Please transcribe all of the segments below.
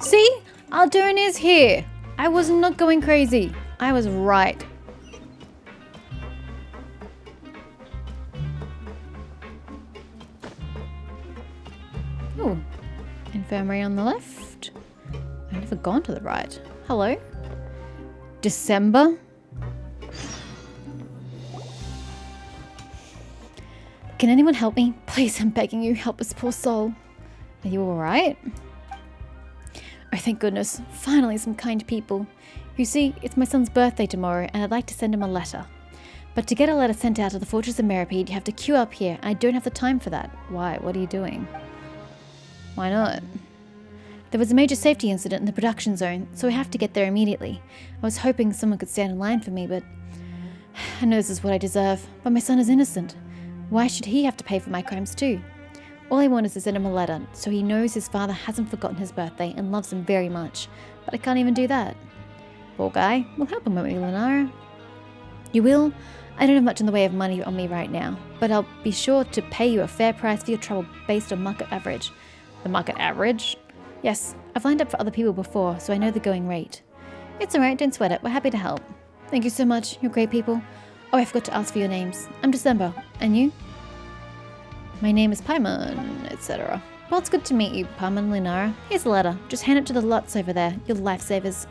See? Aldern is here. I was not going crazy. I was right. Ooh. Infirmary on the left. I've never gone to the right. Hello? December? Can anyone help me? Please, I'm begging you, help this poor soul. Are you alright? Oh, thank goodness. Finally, some kind people. You see, it's my son's birthday tomorrow, and I'd like to send him a letter. But to get a letter sent out to the Fortress of Meripede, you have to queue up here, and I don't have the time for that. Why? What are you doing? Why not? There was a major safety incident in the production zone, so we have to get there immediately. I was hoping someone could stand in line for me, but I know this is what I deserve. But my son is innocent. Why should he have to pay for my crimes too? All I want is to send him a letter, so he knows his father hasn't forgotten his birthday and loves him very much. But I can't even do that. Poor guy. We'll help him, won't we, Lunara? You will? I don't have much in the way of money on me right now, but I'll be sure to pay you a fair price for your trouble based on market average. The market average? Yes, I've lined up for other people before, so I know the going rate. It's alright, don't sweat it. We're happy to help. Thank you so much. You're great people. Oh, I forgot to ask for your names. I'm December. And you? My name is Paimon, etc. Well, it's good to meet you, Paimon Lunara. Here's a letter. Just hand it to the lots over there. You're the lifesavers.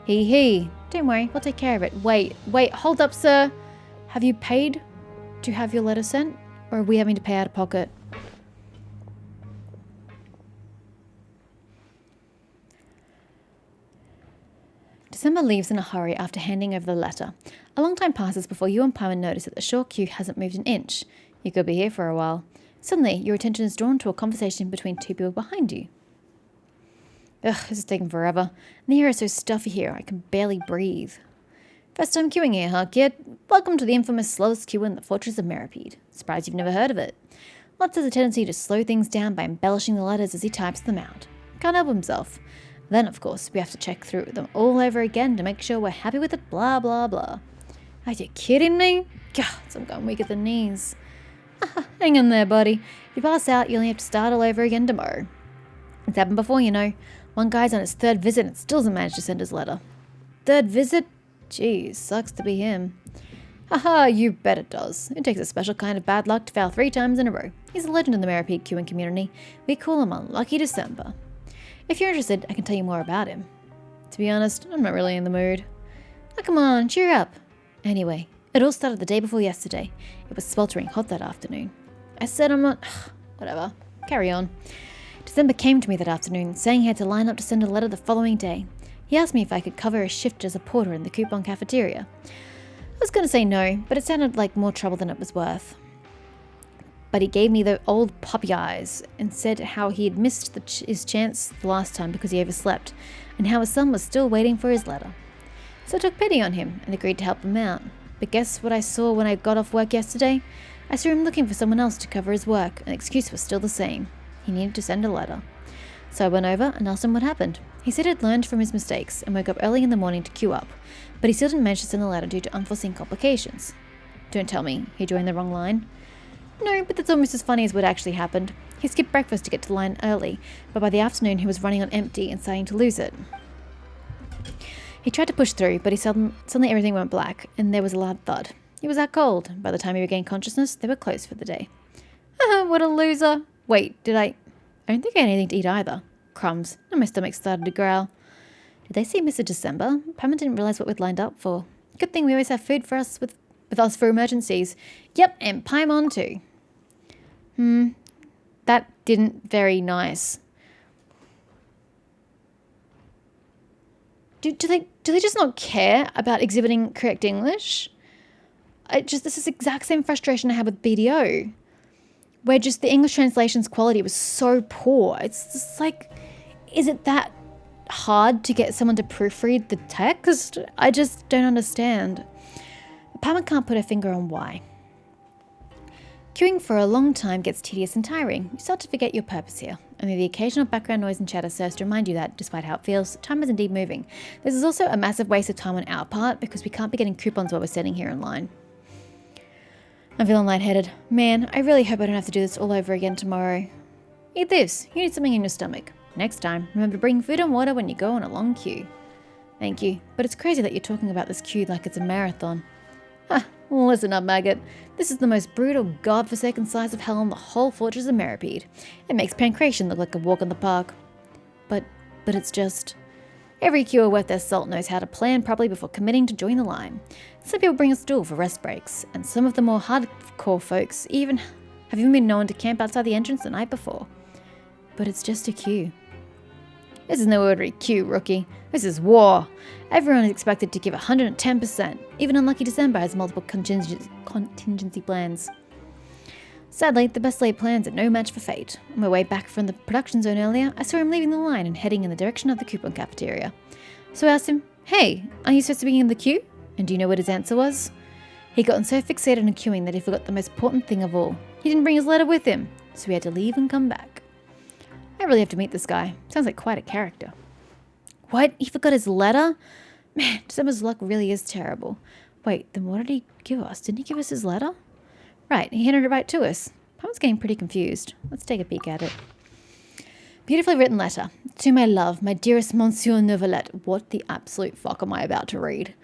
Hee. Don't worry, we'll take care of it. Wait, hold up, sir. Have you paid to have your letter sent? Or are we having to pay out of pocket? December leaves in a hurry after handing over the letter. A long time passes before you and Paimon notice that the short queue hasn't moved an inch. You could be here for a while. Suddenly, your attention is drawn to a conversation between two people behind you. Ugh, this is taking forever. And the air is so stuffy here, I can barely breathe. First time queuing here, huh, kid? Welcome to the infamous slowest queue in the Fortress of Meripede. Surprised you've never heard of it. Lots has a tendency to slow things down by embellishing the letters as he types them out. Can't help himself. Then, of course, we have to check through them all over again to make sure we're happy with it, blah, blah, blah. Are you kidding me? God, I'm going weak at the knees. Hang in there, buddy. If you pass out, you only have to start all over again tomorrow. It's happened before, you know. One guy's on his third visit and still hasn't managed to send his letter. Third visit? Jeez, sucks to be him. Haha, you bet it does. It takes a special kind of bad luck to fail 3 times in a row. He's a legend in the Meripede queuing community. We call him Unlucky December. If you're interested, I can tell you more about him. To be honest, I'm not really in the mood. Oh, come on, cheer up. Anyway, it all started the day before yesterday. It was sweltering hot that afternoon. I said I'm not... Whatever. Carry on. December came to me that afternoon, saying he had to line up to send a letter the following day. He asked me if I could cover a shift as a porter in the coupon cafeteria. I was going to say no, but it sounded like more trouble than it was worth. But he gave me the old puppy eyes and said how he had missed his chance the last time because he overslept, and how his son was still waiting for his letter. So I took pity on him and agreed to help him out. But guess what I saw when I got off work yesterday? I saw him looking for someone else to cover his work, and the excuse was still the same. He needed to send a letter. So I went over and asked him what happened. He said he'd learned from his mistakes and woke up early in the morning to queue up, but he still didn't manage to send the letter due to unforeseen complications. Don't tell me he joined the wrong line. No, but that's almost as funny as what actually happened. He skipped breakfast to get to the line early, but by the afternoon he was running on empty and starting to lose it. He tried to push through, but suddenly everything went black, and there was a loud thud. He was out cold. By the time he regained consciousness, they were closed for the day. What a loser. Wait, I don't think I had anything to eat either. Crumbs. And my stomach started to growl. Did they see Mr. December? Paimon didn't realize what we'd lined up for. Good thing we always have food for us with us for emergencies. Yep, and Paimon too. That didn't very nice. Do they just not care about exhibiting correct English? This is the exact same frustration I had with BDO, where just the English translation's quality was so poor. It's just like, is it that hard to get someone to proofread the text? I just don't understand. Paimon can't put her finger on why. Queuing for a long time gets tedious and tiring. You start to forget your purpose here. Only the occasional background noise and chatter serves to remind you that, despite how it feels, time is indeed moving. This is also a massive waste of time on our part because we can't be getting coupons while we're sitting here in line. I'm feeling lightheaded. Man, I really hope I don't have to do this all over again tomorrow. Eat this. You need something in your stomach. Next time, remember to bring food and water when you go on a long queue. Thank you, but it's crazy that you're talking about this queue like it's a marathon. Ha! Listen up, maggot. This is the most brutal, godforsaken slice of hell in the whole fortress of Meripede. It makes Pancration look like a walk in the park. But it's just... Every queuer worth their salt knows how to plan properly before committing to join the line. Some people bring a stool for rest breaks, and some of the more hardcore folks have even been known to camp outside the entrance the night before. But it's just a queue. This is no ordinary queue, rookie. This is war. Everyone is expected to give 110%. Even unlucky December has multiple contingency plans. Sadly, the best laid plans are no match for fate. On my way back from the production zone earlier, I saw him leaving the line and heading in the direction of the coupon cafeteria. So I asked him, "Hey, are you supposed to be in the queue?" And do you know what his answer was? He'd gotten so fixated on queuing that he forgot the most important thing of all. He didn't bring his letter with him, so he had to leave and come back. I really have to meet this guy. Sounds like quite a character. What? He forgot his letter? Man, December's luck really is terrible. Wait, then what did he give us? Didn't he give us his letter? Right, he handed it right to us. I was getting pretty confused. Let's take a peek at it. Beautifully written letter. To my love, my dearest Monsieur Neuvillette. What the absolute fuck am I about to read?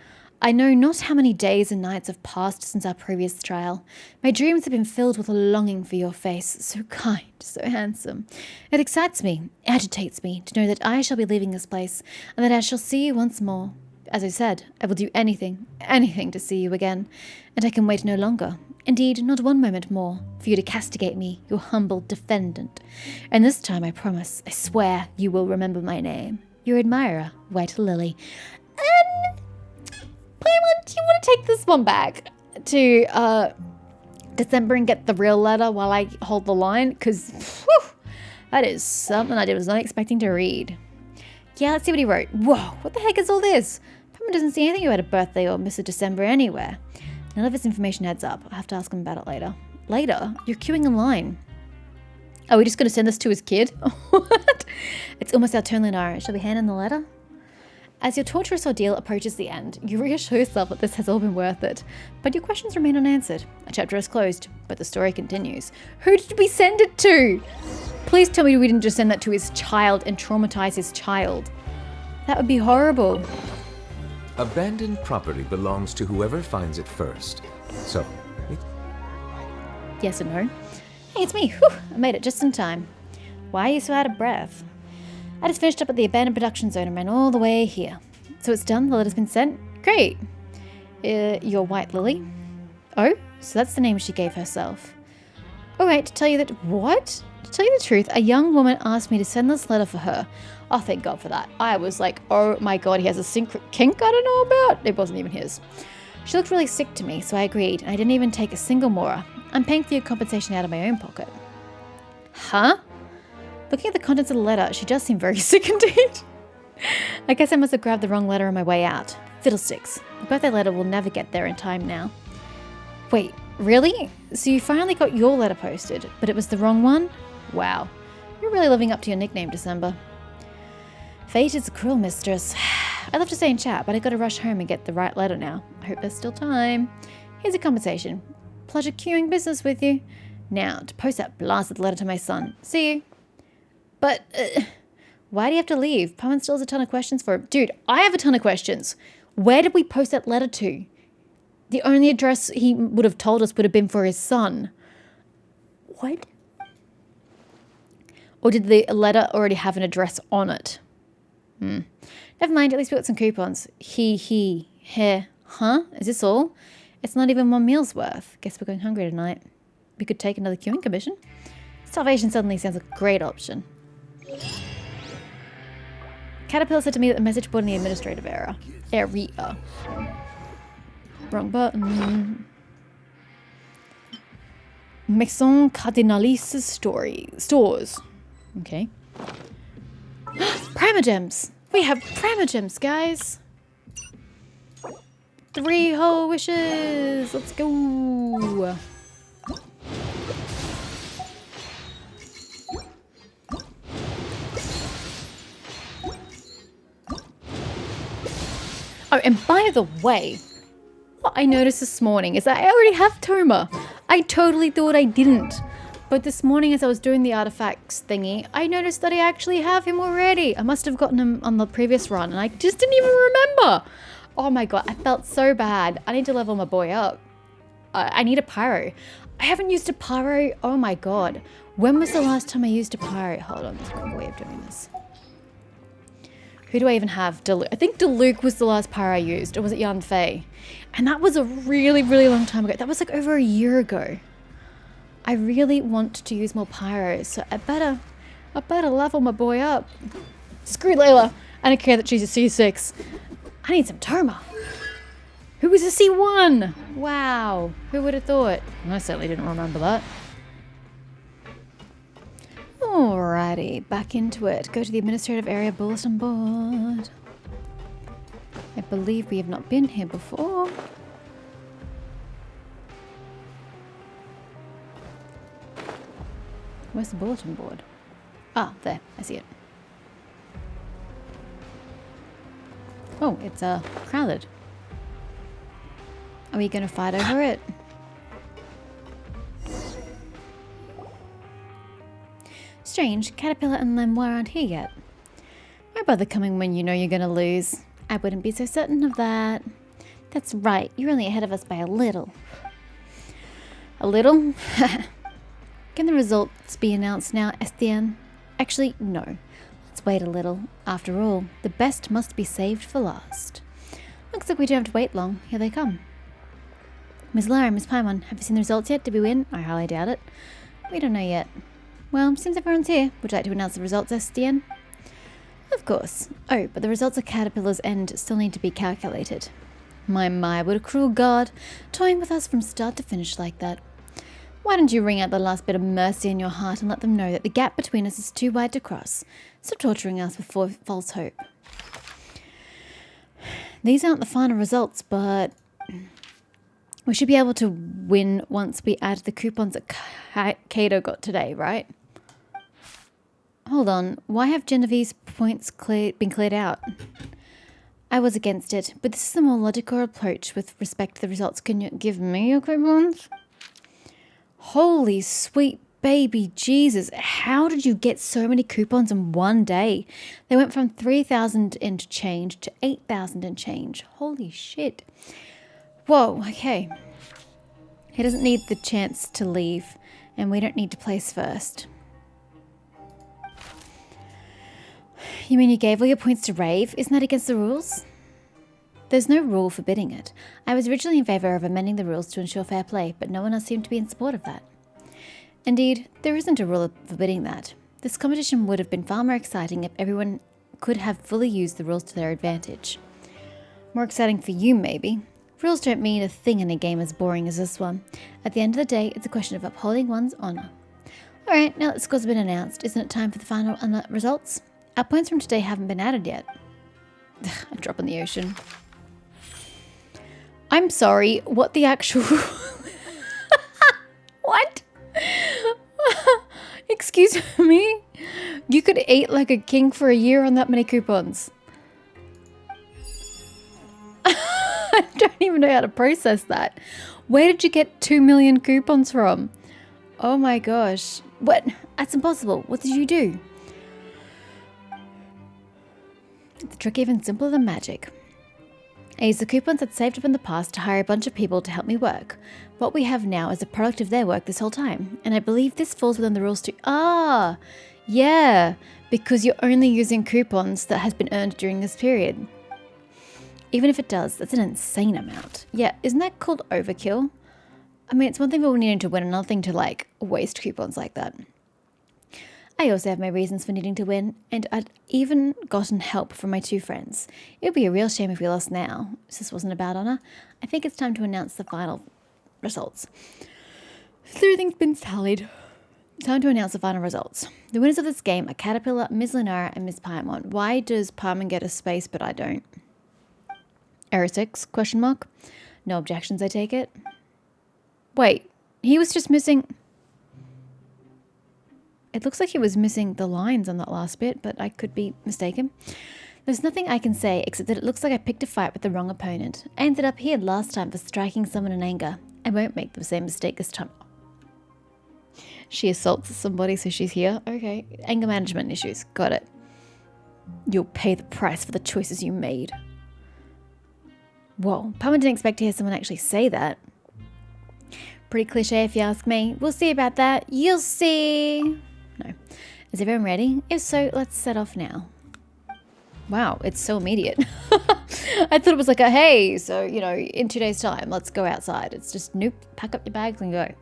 I know not how many days and nights have passed since our previous trial. My dreams have been filled with a longing for your face, so kind, so handsome. It excites me, agitates me, to know that I shall be leaving this place, and that I shall see you once more. As I said, I will do anything to see you again, and I can wait no longer. Indeed, not one moment more, for you to castigate me, your humble defendant. And this time I promise, I swear, you will remember my name. Your admirer, White Lily. Paimon, do you want to take this one back to December and get the real letter while I hold the line? Because that is something I was not expecting to read. Yeah, let's see what he wrote. Whoa, what the heck is all this? Paimon doesn't see anything about a birthday or Mr. December anywhere. None of this information adds up. I'll have to ask him about it later. Later? You're queuing in line. Are we just going to send this to his kid? What? It's almost our turn, Lunara. Shall we hand in the letter? As your torturous ordeal approaches the end, you reassure yourself that this has all been worth it. But your questions remain unanswered. A chapter is closed, but the story continues. Who did we send it to? Please tell me we didn't just send that to his child and traumatize his child. That would be horrible. Abandoned property belongs to whoever finds it first. So, yes and no. Hey, it's me. Whew, I made it just in time. Why are you so out of breath? I just finished up at the abandoned production zone and ran all the way here. So it's done? The letter's been sent? Great. You're White Lily? Oh, so that's the name she gave herself. Alright, to tell you that... What? To tell you the truth, a young woman asked me to send this letter for her. Oh, thank God for that. I was like, oh my God, he has a secret kink I don't know about. It wasn't even his. She looked really sick to me, so I agreed, and I didn't even take a single mora. I'm paying for your compensation out of my own pocket. Huh? Looking at the contents of the letter, she does seem very sick indeed. I guess I must have grabbed the wrong letter on my way out. Fiddlesticks. The birthday letter will never get there in time now. Wait, really? So you finally got your letter posted, but it was the wrong one? Wow. You're really living up to your nickname, December. Fate is a cruel mistress. I'd love to stay and chat, but I gotta rush home and get the right letter now. I hope there's still time. Here's a compensation. Pleasure queuing business with you. Now, to post that blasted letter to my son. See you. But, why do you have to leave? Paimon still has a ton of questions for him. Dude, I have a ton of questions. Where did we post that letter to? The only address he would have told us would have been for his son. What? Or did the letter already have an address on it? Never mind, at least we got some coupons. Here, huh? Is this all? It's not even one meal's worth. Guess we're going hungry tonight. We could take another queuing commission. Starvation suddenly sounds like a great option. Caterpillar said to me that the message brought in the administrative area. Wrong button. Maison Cardinalis's stores. Okay. Primogems! We have Primogems, guys! 3 whole wishes! Let's go! Oh, and by the way, what I noticed this morning is that I already have Toma. I totally thought I didn't. But this morning as I was doing the artifacts thingy, I noticed that I actually have him already. I must have gotten him on the previous run and I just didn't even remember. Oh my god, I felt so bad. I need to level my boy up. I need a pyro. I haven't used a pyro. Oh my god. When was the last time I used a pyro? Hold on, there's a way of doing this. Who do I even have? I think Diluc was the last pyro I used. Or was it Yan Fei? And that was a really, really long time ago. That was like over a year ago. I really want to use more pyros, so I better level my boy up. Screw Layla. I don't care that she's a C6. I need some Toma. Who was a C1? Wow. Who would have thought? I certainly didn't remember that. Alrighty, back into it. Go to the administrative area bulletin board. I believe we have not been here before. Where's the bulletin board? Ah, there. I see it. Oh, it's crowded. Are we going to fight over it? Strange, Caterpillar and Lemoire aren't here yet. Why bother coming when you know you're going to lose? I wouldn't be so certain of that. That's right, you're only ahead of us by a little. A little? Can the results be announced now, Estienne? Actually, no. Let's wait a little. After all, the best must be saved for last. Looks like we don't have to wait long. Here they come. Ms. Lara, Miss Paimon, have you seen the results yet? Did we win? I highly doubt it. We don't know yet. Well, since everyone's here, would you like to announce the results, Estienne? Of course. Oh, but the results of Caterpillar's End still need to be calculated. My, what a cruel god, toying with us from start to finish like that. Why don't you wring out the last bit of mercy in your heart and let them know that the gap between us is too wide to cross? Stop torturing us with false hope. These aren't the final results, but we should be able to win once we add the coupons that Kato got today, right? Hold on, why have Genevieve's points been cleared out? I was against it, but this is a more logical approach with respect to the results. Can you give me your coupons? Holy sweet baby Jesus, how did you get so many coupons in one day? They went from 3,000 and change to 8,000 and change. Holy shit. Whoa, okay. He doesn't need the chance to leave, and we don't need to place first. You mean you gave all your points to Rave? Isn't that against the rules? There's no rule forbidding it. I was originally in favour of amending the rules to ensure fair play, but no one else seemed to be in support of that. Indeed, there isn't a rule forbidding that. This competition would have been far more exciting if everyone could have fully used the rules to their advantage. More exciting for you, maybe. Rules don't mean a thing in a game as boring as this one. At the end of the day, it's a question of upholding one's honour. Alright, now that the scores have been announced, isn't it time for the final results? Our points from today haven't been added yet. A drop in the ocean. I'm sorry, what the actual... What? Excuse me? You could eat like a king for a year on that many coupons. I don't even know how to process that. Where did you get 2 million coupons from? Oh my gosh. What? That's impossible. What did you do? The trick even simpler than magic. I used the coupons I'd saved up in the past to hire a bunch of people to help me work. What we have now is a product of their work this whole time, and I believe this falls within the rules too. Ah, yeah, because you're only using coupons that has been earned during this period. Even if it does, that's an insane amount. Yeah, isn't that called overkill? I mean, it's one thing for needing to win, another thing to, like, waste coupons like that. I also have my reasons for needing to win, and I'd even gotten help from my 2 friends. It would be a real shame if we lost now. This wasn't about honour. I think it's time to announce the final results. Everything's been tallied. Time to announce the final results. The winners of this game are Caterpillar, Ms. Lunara, and Ms. Paimon. Why does Paimon get a space but I don't? Error 6? Question mark. No objections, I take it. Wait, he was just missing... It looks like he was missing the lines on that last bit, but I could be mistaken. There's nothing I can say except that it looks like I picked a fight with the wrong opponent. I ended up here last time for striking someone in anger. I won't make the same mistake this time. She assaults somebody, so she's here. Okay. Anger management issues. Got it. You'll pay the price for the choices you made. Whoa. Palmer didn't expect to hear someone actually say that. Pretty cliche if you ask me. We'll see about that. You'll see. No. Is everyone ready? If so, let's set off now. Wow, it's so immediate. I thought it was like a, hey, so, you know, in 2 days' time, let's go outside. It's just, nope, pack up your bags and go.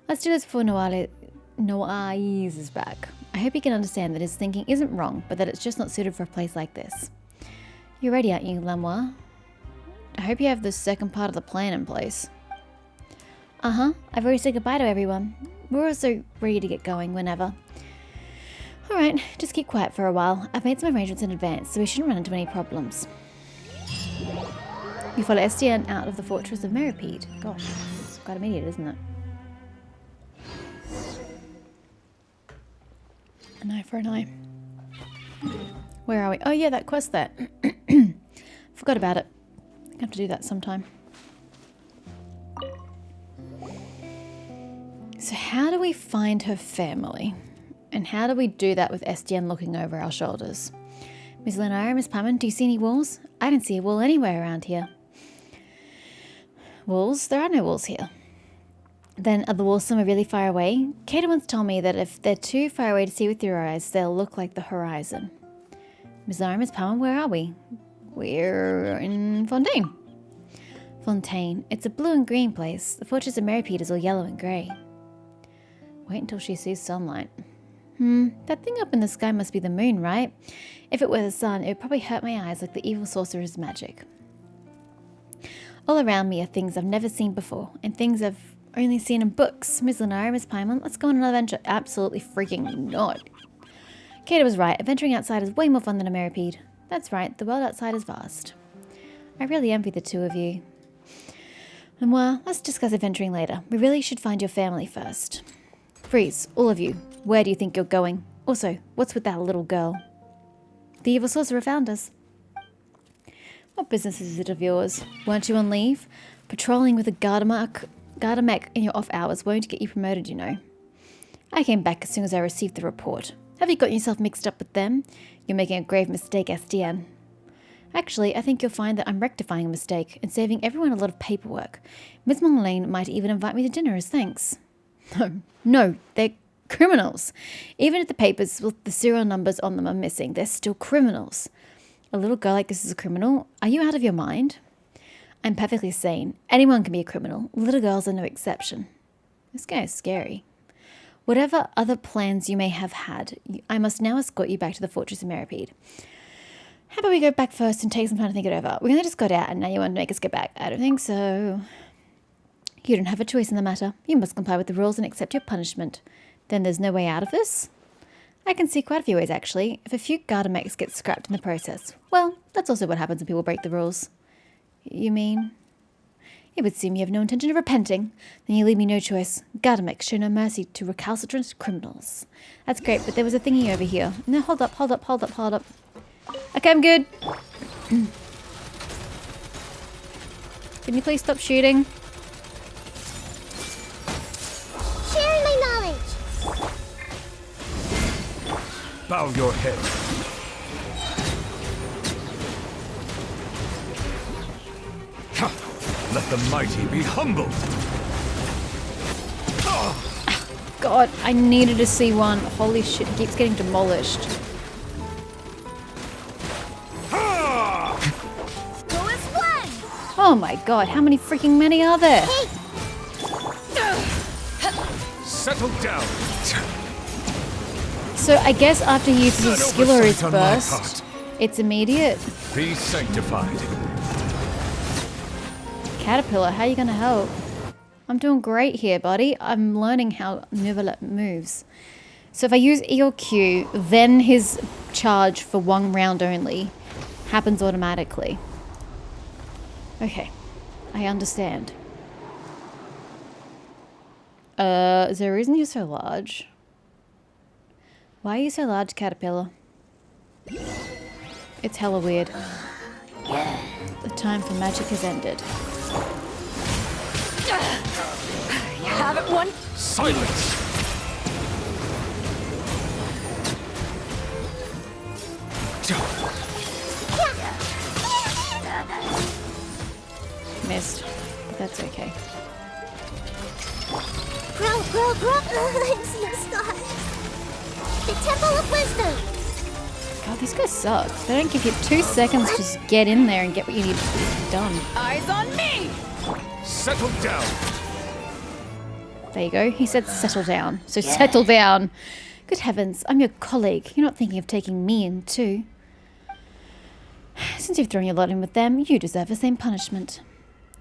Let's do this before Noais is back. I hope you can understand that his thinking isn't wrong, but that it's just not suited for a place like this. You're ready, aren't you, Lunara? I hope you have the second part of the plan in place. Uh-huh, I've already said goodbye to everyone. We're also ready to get going whenever. Alright, just keep quiet for a while. I've made some arrangements in advance, so we shouldn't run into any problems. You follow SDN out of the fortress of Meripede. Gosh, it's quite immediate, isn't it? An eye for an eye. Where are we? Oh yeah, that quest there. Forgot about it. I have to do that sometime. So how do we find her family? And how do we do that with SDN looking over our shoulders? Miss Lunara, Miss Palmer, do you see any walls? I don't see a wall anywhere around here. Walls? There are no walls here. Then are the walls somewhere really far away? Kata once told me that if they're too far away to see with your eyes, they'll look like the horizon. Miss Lunara, Miss Palmer, where are we? We're in Fontaine. Fontaine. It's a blue and green place. The fortress of Meripede is all yellow and grey. Wait until she sees sunlight. That thing up in the sky must be the moon, right? If it were the sun, it would probably hurt my eyes like the evil sorcerer's magic. All around me are things I've never seen before, and things I've only seen in books. Miss Lunara, Miss Paimon, let's go on another adventure. Absolutely freaking not. Kata was right. Adventuring outside is way more fun than a Meripede. That's right, the world outside is vast. I really envy the two of you. And well, let's discuss adventuring later. We really should find your family first. Freeze, all of you. Where do you think you're going? Also, what's with that little girl? The evil sorcerer found us. What business is it of yours? Weren't you on leave? Patrolling with a Gardamek in your off hours won't get you promoted, you know. I came back as soon as I received the report. Have you got yourself mixed up with them? You're making a grave mistake, SDN. Actually, I think you'll find that I'm rectifying a mistake and saving everyone a lot of paperwork. Miss Monlane might even invite me to dinner as thanks. No, they're criminals. Even if the papers with the serial numbers on them are missing, they're still criminals. A little girl like this is a criminal? Are you out of your mind? I'm perfectly sane. Anyone can be a criminal. Little girls are no exception. This guy is scary. Whatever other plans you may have had, I must now escort you back to the fortress of Meripede. How about we go back first and take some time to think it over? We're going to just got out and now you want to make us go back. I don't think so. You don't have a choice in the matter. You must comply with the rules and accept your punishment. Then there's no way out of this? I can see quite a few ways, actually. If a few Gardameks get scrapped in the process. Well, that's also what happens when people break the rules. You mean? It would seem you have no intention of repenting. Then you leave me no choice. Gardameks show no mercy to recalcitrant criminals. That's great, but there was a thingy over here. No, hold up. Okay, I'm good. Can you please stop shooting? Sharing my knowledge. Bow your head. Let the mighty be humbled. God, I needed to see one. Holy shit, he keeps getting demolished. Go explain. Oh my god, how many freaking many are there? Hey. Settle down. So I guess after he uses his skill or his Oversight on my burst, part. it's immediate. Be sanctified. Caterpillar, how are you gonna help? I'm doing great here, buddy. I'm learning how Nuvolet moves. So if I use E or Q, then his charge for 1 round only happens automatically. Okay, I understand. Is there a reason you're so large? Why are you so large, Caterpillar? It's hella weird. The time for magic has ended. You have it, one. Silence! Missed. But that's okay. Grow, grow, grow. I'm seeing stars. The Temple of Wisdom. God, these guys suck. They don't give you 2 seconds to just get in there and get what you need done. Eyes on me! Settle down. There you go. He said settle down. So settle down. Good heavens, I'm your colleague. You're not thinking of taking me in too. Since you've thrown your lot in with them, you deserve the same punishment.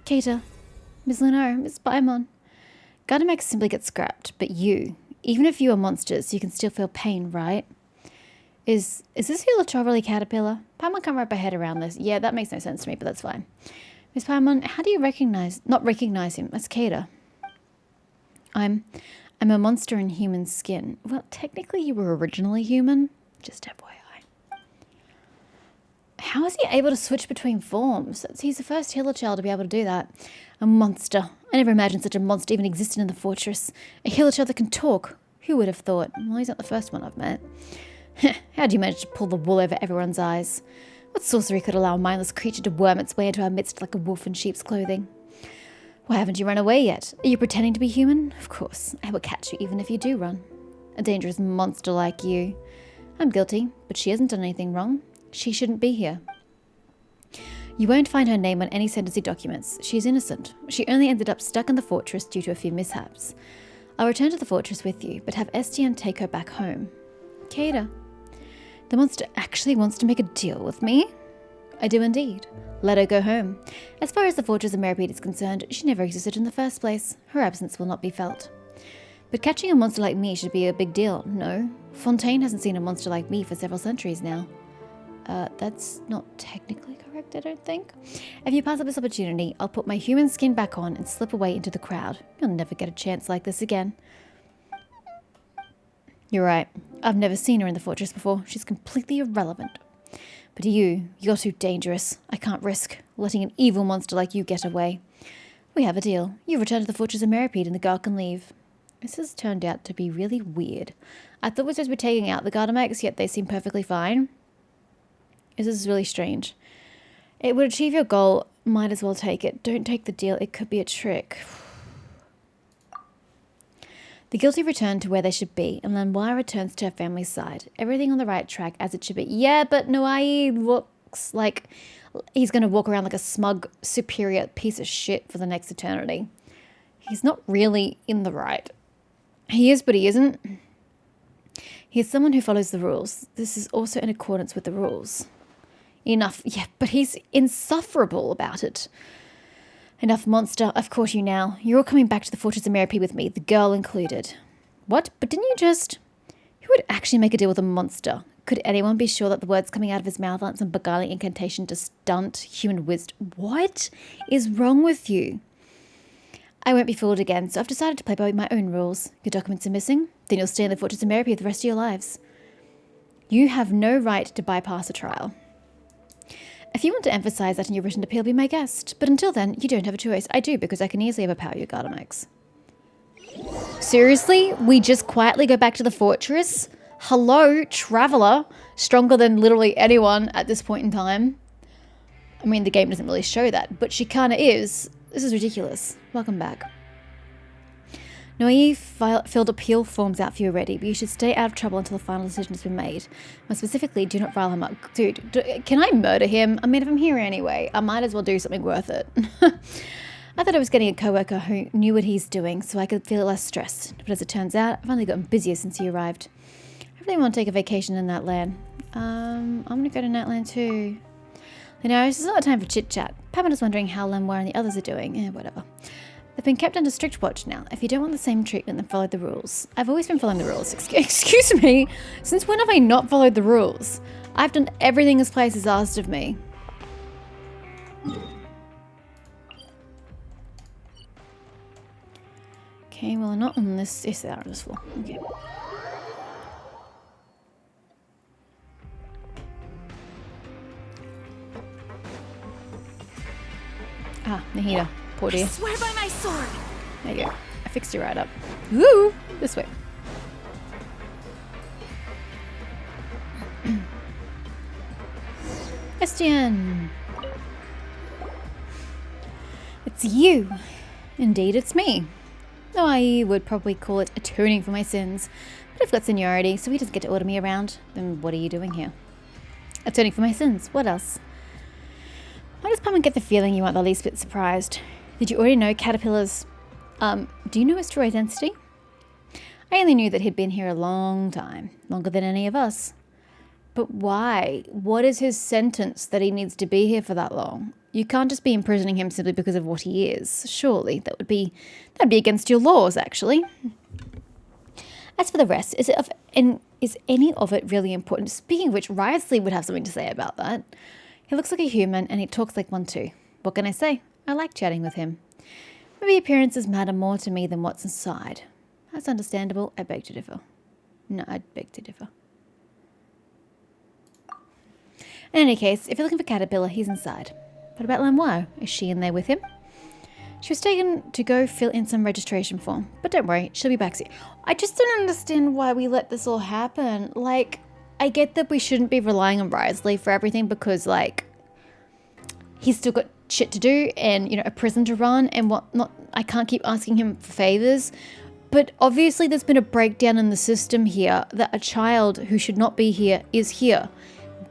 Keita, Ms. Lunara, Ms. Paimon. Gardamax simply gets scrapped, but you, even if you are monsters, you can still feel pain, right? Is this your really Caterpillar? Paimon can't wrap her head around this. Yeah, that makes no sense to me, but that's fine. Ms. Paimon, how do you not recognize him as Keita? I'm a monster in human skin. Well, technically you were originally human. Just FYI. How is he able to switch between forms? He's the first healer child to be able to do that. A monster. I never imagined such a monster even existed in the fortress. A healer child that can talk. Who would have thought? Well, he's not the first one I've met. How do you manage to pull the wool over everyone's eyes? What sorcery could allow a mindless creature to worm its way into our midst like a wolf in sheep's clothing? Why haven't you run away yet? Are you pretending to be human? Of course, I will catch you even if you do run. A dangerous monster like you. I'm guilty, but she hasn't done anything wrong. She shouldn't be here. You won't find her name on any sentencing documents. She's innocent. She only ended up stuck in the fortress due to a few mishaps. I'll return to the fortress with you, but have Estienne take her back home. Keita, the monster actually wants to make a deal with me? I do indeed. Let her go home. As far as the fortress of Meripede is concerned, she never existed in the first place. Her absence will not be felt. But catching a monster like me should be a big deal, no? Fontaine hasn't seen a monster like me for several centuries now. That's not technically correct, I don't think. If you pass up this opportunity, I'll put my human skin back on and slip away into the crowd. You'll never get a chance like this again. You're right. I've never seen her in the fortress before. She's completely irrelevant. But you're too dangerous. I can't risk letting an evil monster like you get away. We have a deal. You return to the fortress of Meripede and the guard can leave. This has turned out to be really weird. I thought we were supposed to be taking out the Gardamax, yet they seem perfectly fine. This is really strange. It would achieve your goal. Might as well take it. Don't take the deal. It could be a trick. The guilty return to where they should be, and Lenoir returns to her family's side. Everything on the right track as it should be. Yeah, but Noai looks like he's going to walk around like a smug, superior piece of shit for the next eternity. He's not really in the right. He is, but he isn't. He is someone who follows the rules. This is also in accordance with the rules. Enough. Yeah, but he's insufferable about it. Enough, monster. I've caught you now. You're all coming back to the Fortress of Meripede with me, the girl included. What? But didn't you just... Who would actually make a deal with a monster? Could anyone be sure that the words coming out of his mouth aren't some beguiling incantation to stunt human wisdom? What is wrong with you? I won't be fooled again, so I've decided to play by my own rules. Your documents are missing? Then you'll stay in the Fortress of Meripede the rest of your lives. You have no right to bypass a trial. If you want to emphasize that in your written appeal, be my guest. But until then, you don't have a choice. I do, because I can easily overpower your Gardamax. Seriously? We just quietly go back to the fortress? Hello, traveler. Stronger than literally anyone at this point in time. I mean, the game doesn't really show that, but she kinda is. This is ridiculous. Welcome back. Noie filled appeal forms out for you already, but you should stay out of trouble until the final decision has been made. More specifically, do not rile him up. Dude, can I murder him? I mean, if I'm here anyway, I might as well do something worth it. I thought I was getting a co-worker who knew what he's doing, so I could feel less stressed. But as it turns out, I've only gotten busier since he arrived. I really want to take a vacation in that land. I'm going to go to Nightland too. You know, this is not a time for chit-chat. Paimon is wondering how Lenoir and the others are doing. Whatever. They've been kept under strict watch now. If you don't want the same treatment, then follow the rules. I've always been following the rules. Excuse me? Since when have I not followed the rules? I've done everything this place has asked of me. Okay, well, not on this. Yes, they are on this floor. Okay. Ah, Nahida. Poor dear. I swear by my sword. There you go. I fixed you right up. Woo! This way. Christian! It's you! Indeed, it's me. Though I would probably call it atoning for my sins. But I've got seniority, so he doesn't get to order me around. Then what are you doing here? Atoning for my sins. What else? Why does Paimon get the feeling you aren't the least bit surprised? Did you already know caterpillars? Do you know his true identity? I only knew that he'd been here a long time. Longer than any of us. But why? What is his sentence that he needs to be here for that long? You can't just be imprisoning him simply because of what he is. Surely, that'd be against your laws, actually. As for the rest, is any of it really important? Speaking of which, Riosley would have something to say about that. He looks like a human and he talks like one too. What can I say? I like chatting with him. Maybe appearances matter more to me than what's inside. That's understandable. I beg to differ. No, I beg to differ. In any case, if you're looking for Caterpillar, he's inside. What about Lamoire? Is she in there with him? She was taken to go fill in some registration form. But don't worry, she'll be back soon. I just don't understand why we let this all happen. Like, I get that we shouldn't be relying on Riosley for everything because, like, he's still got shit to do and, you know, a prison to run and whatnot. I can't keep asking him for favors. But obviously there's been a breakdown in the system here that a child who should not be here is here.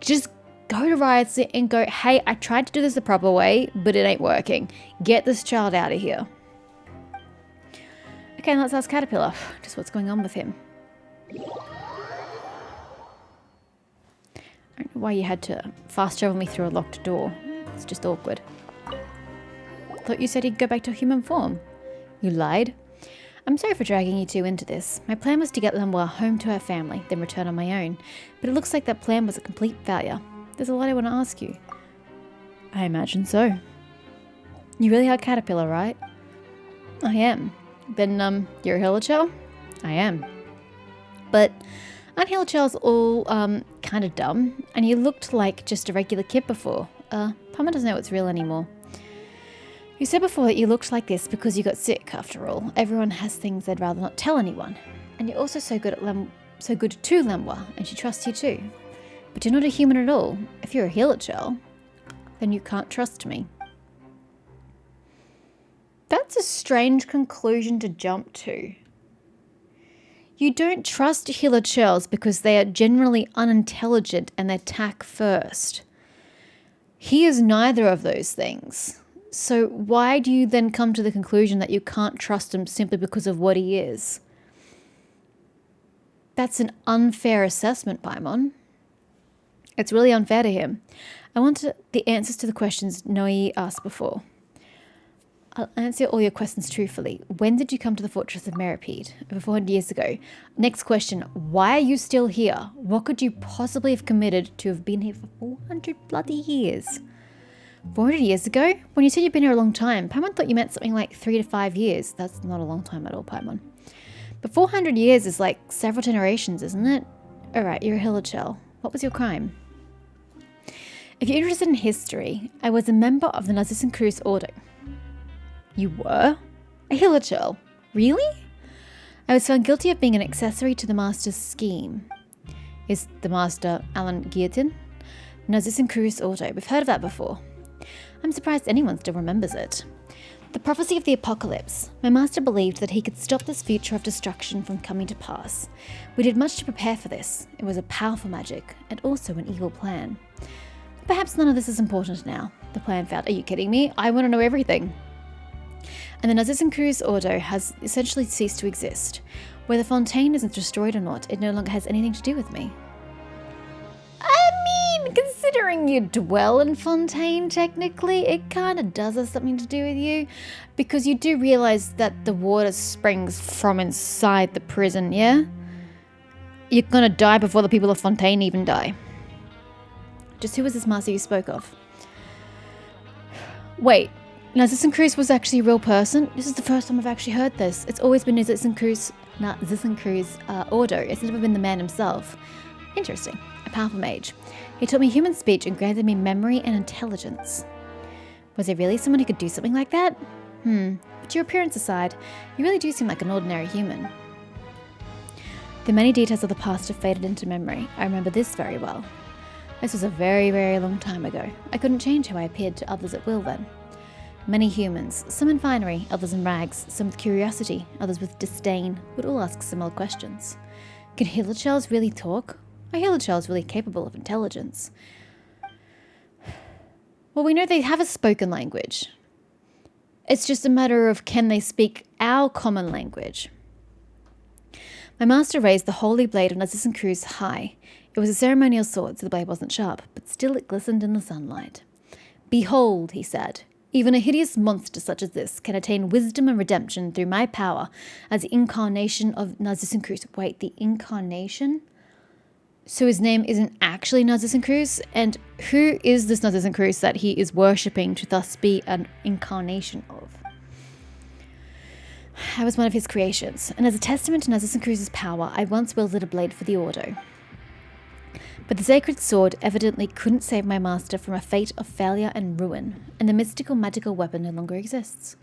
Just go to Riosley and go, hey, I tried to do this the proper way, but it ain't working. Get this child out of here. Okay, let's ask Caterpillar just what's going on with him. I don't know why you had to fast travel me through a locked door. It's just awkward. Thought you said he'd go back to human form. You lied. I'm sorry for dragging you two into this. My plan was to get Lamoire home to her family, then return on my own. But it looks like that plan was a complete failure. There's a lot I want to ask you. I imagine so. You really are Caterpillar, right? I am. Then, you're a Hilichurl? I am. But aren't Hilichurls all, kind of dumb? And you looked like just a regular kid before. Paimon doesn't know what's real anymore. You said before that you looked like this because you got sick, after all. Everyone has things they'd rather not tell anyone. And you're also so good to Lamoire, and she trusts you too. But you're not a human at all. If you're a Hilichurl, then you can't trust me. That's a strange conclusion to jump to. You don't trust Hilichurls because they are generally unintelligent and they attack first. He is neither of those things. So why do you then come to the conclusion that you can't trust him simply because of what he is? That's an unfair assessment, Paimon. It's really unfair to him. I want the answers to the questions Noi asked before. I'll answer all your questions truthfully. When did you come to the Fortress of Meripede? Over 400 years ago. Next question. Why are you still here? What could you possibly have committed to have been here for 400 bloody years? 400 years ago? When you said you've been here a long time, Paimon thought you meant something like 3 to 5 years. That's not a long time at all, Paimon. But 400 years is like several generations, isn't it? Alright, you're a Hilichurl. What was your crime? If you're interested in history, I was a member of the Narcissan Cruz Order. You were? A Hilichurl? Really? I was found guilty of being an accessory to the Master's scheme. Is the Master Alan Guillotin? Narcissan Cruz Order. We've heard of that before. I'm surprised anyone still remembers it. The prophecy of the apocalypse. My master believed that he could stop this future of destruction from coming to pass. We did much to prepare for this. It was a powerful magic, and also an evil plan. But perhaps none of this is important now. The plan failed. Are you kidding me? I want to know everything. And the Narcissan Cruz Ordo has essentially ceased to exist. Whether Fontaine isn't destroyed or not, it no longer has anything to do with me. I mean, considering you dwell in Fontaine, technically, it kind of does have something to do with you. Because you do realize that the water springs from inside the prison, yeah? You're gonna die before the people of Fontaine even die. Just who was this master you spoke of? Wait, Narcissan Cruz was actually a real person? This is the first time I've actually heard this. It's always been Narcissan Cruz Ordo. It's never been the man himself. Interesting. A powerful mage. He taught me human speech and granted me memory and intelligence. Was there really someone who could do something like that? But your appearance aside, you really do seem like an ordinary human. The many details of the past have faded into memory. I remember this very well. This was a very, very long time ago. I couldn't change how I appeared to others at will then. Many humans, some in finery, others in rags, some with curiosity, others with disdain, would all ask similar questions. Can Hillard shells really talk? Are Hillard shells really capable of intelligence? Well, we know they have a spoken language. It's just a matter of can they speak our common language. My master raised the holy blade of Narcissus Cruz high. It was a ceremonial sword, so the blade wasn't sharp, but still it glistened in the sunlight. Behold, he said, even a hideous monster such as this can attain wisdom and redemption through my power as the incarnation of Narcissus Cruz. Wait, the incarnation? So his name isn't actually Narcissus Cruz? And who is this Narcissus Cruz that he is worshipping to thus be an incarnation of? I was one of his creations, and as a testament to Narcissus Cruz's power, I once wielded a blade for the Ordo. But the sacred sword evidently couldn't save my master from a fate of failure and ruin, and the mystical magical weapon no longer exists.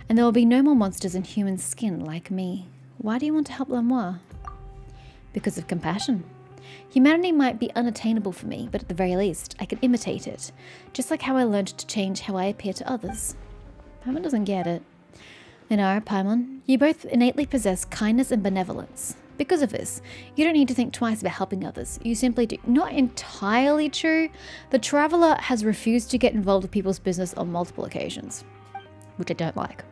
And there will be no more monsters in human skin like me. Why do you want to help Lamoire? Because of compassion. Humanity might be unattainable for me, but at the very least, I can imitate it, just like how I learned to change how I appear to others. Paimon doesn't get it. Lunara, Paimon, you both innately possess kindness and benevolence. Because of this, you don't need to think twice about helping others. You simply do. Not entirely true. The Traveller has refused to get involved with people's business on multiple occasions, which I don't like.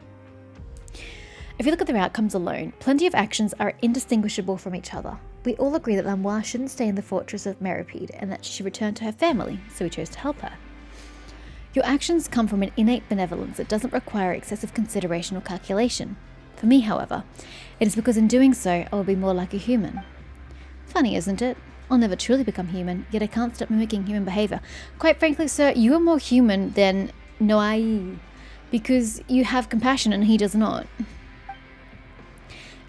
If you look at their outcomes alone, plenty of actions are indistinguishable from each other. We all agree that Lamoire shouldn't stay in the fortress of Meripede and that she should return to her family, so we chose to help her. Your actions come from an innate benevolence that doesn't require excessive consideration or calculation. For me, however, it is because in doing so, I will be more like a human. Funny, isn't it? I'll never truly become human, yet I can't stop mimicking human behaviour. Quite frankly, sir, you are more human than Noai, because you have compassion and he does not.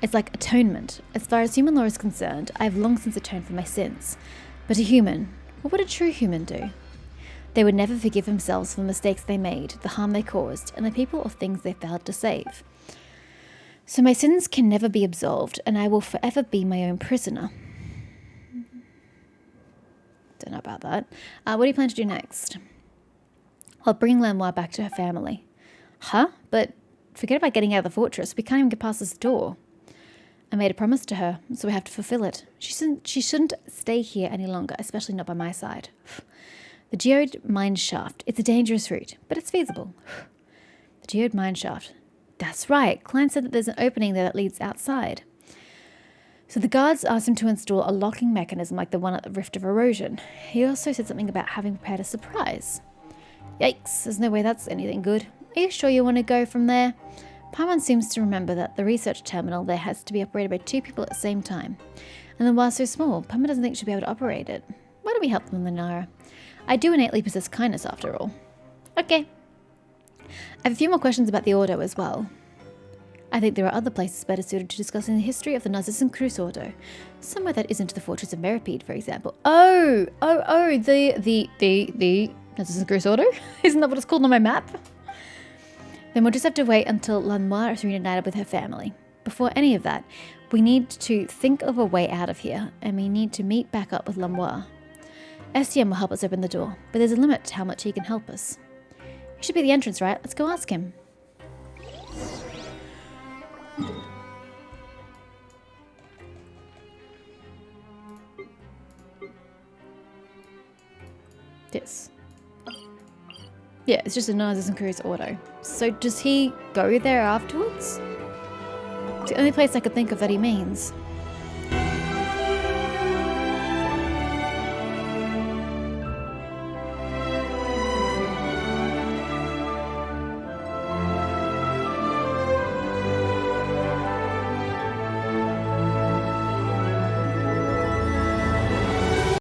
It's like atonement. As far as human law is concerned, I have long since atoned for my sins. But a human, what would a true human do? They would never forgive themselves for the mistakes they made, the harm they caused, and the people or things they failed to save. So my sins can never be absolved, and I will forever be my own prisoner. Don't know about that. What do you plan to do next? I'll bring Lamoire back to her family. Huh? But forget about getting out of the fortress. We can't even get past this door. I made a promise to her, so we have to fulfill it. She shouldn't stay here any longer, especially not by my side. The geode mine shaft. It's a dangerous route, but it's feasible. The geode mine shaft. That's right. Klein said that there's an opening there that leads outside. So the guards asked him to install a locking mechanism like the one at the Rift of Erosion. He also said something about having prepared a surprise. Yikes, there's no way that's anything good. Are you sure you want to go from there? Paimon seems to remember that the research terminal there has to be operated by 2 people at the same time. And the wire's so small, Paimon doesn't think she'll be able to operate it. Why don't we help them, Lunara? I do innately possess kindness after all. Okay. I have a few more questions about the Ordo as well. I think there are other places better suited to discussing the history of the Narcissus Cruz Ordo. Somewhere that isn't the Fortress of Meripede, for example. The Narcissus Cruz Ordo? Isn't that what it's called on my map? Then we'll just have to wait until Lamoire is reunited with her family. Before any of that, we need to think of a way out of here, and we need to meet back up with Lamoire. STM will help us open the door, but there's a limit to how much he can help us. He should be the entrance, right? Let's go ask him. This. Yeah, it's just a Narcissus Cruz Ordo. So does he go there afterwards? It's the only place I could think of that he means.